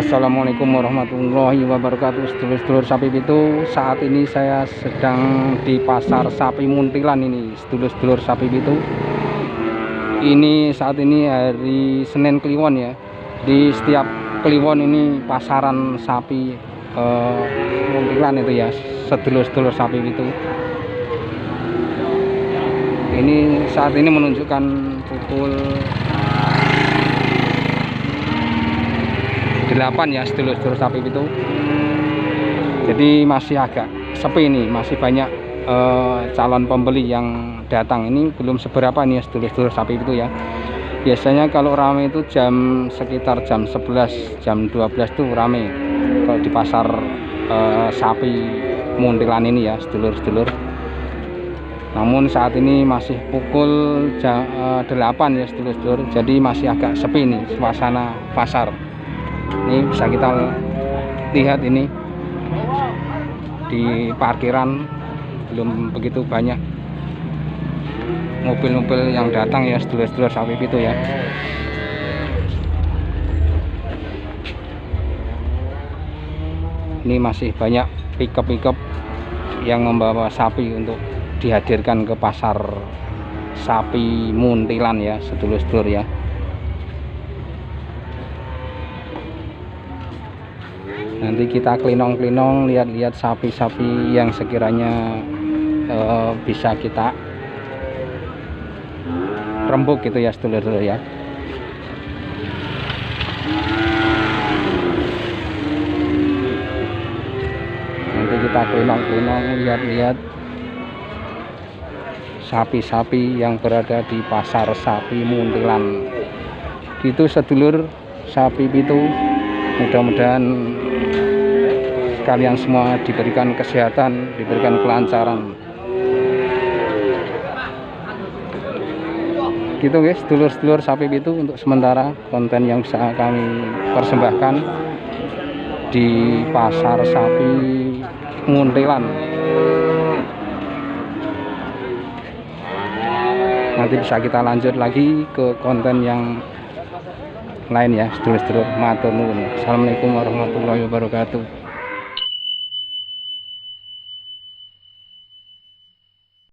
Assalamualaikum warahmatullahi wabarakatuh. Sedulur-sedulur sapi pitu, saat ini saya sedang di pasar sapi Muntilan ini, sedulur-sedulur sapi pitu. Ini saat ini hari Senin Kliwon ya. Di setiap Kliwon ini pasaran sapi Muntilan itu ya, sedulur-sedulur sapi pitu. Ini saat ini menunjukkan pukul 8 ya, sedulur-sedulur sapi itu. Jadi masih agak sepi ini, masih banyak calon pembeli yang datang. Ini belum seberapa nih ya, sedulur-sedulur sapi itu ya. Biasanya kalau ramai itu sekitar jam 11, jam 12 tuh ramai kalau di pasar sapi Muntilan ini ya, sedulur-sedulur. Namun saat ini masih pukul 8 ya, sedulur-sedulur. Jadi masih agak sepi nih suasana pasar. Ini bisa kita lihat ini di parkiran belum begitu banyak mobil-mobil yang datang ya, sedulur-sedulur sapi itu ya. Ini masih banyak pickup yang membawa sapi untuk dihadirkan ke pasar sapi Muntilan ya, sedulur-sedulur ya. Nanti kita klinong-klinong lihat-lihat sapi-sapi yang sekiranya bisa kita rembuk gitu ya, sedulur-sedulur ya. Nanti kita klinong-klinong lihat-lihat sapi-sapi yang berada di pasar sapi Muntilan. Gitu sedulur sapi itu. Mudah-mudahan kalian semua diberikan kesehatan, diberikan kelancaran. Gitu guys, sedulur-sedulur sapi itu untuk sementara konten yang bisa kami persembahkan di pasar sapi Muntilan. Nanti bisa kita lanjut lagi ke konten yang lain ya, sedulur-sedulur. Matur nuwun. Assalamualaikum warahmatullahi wabarakatuh.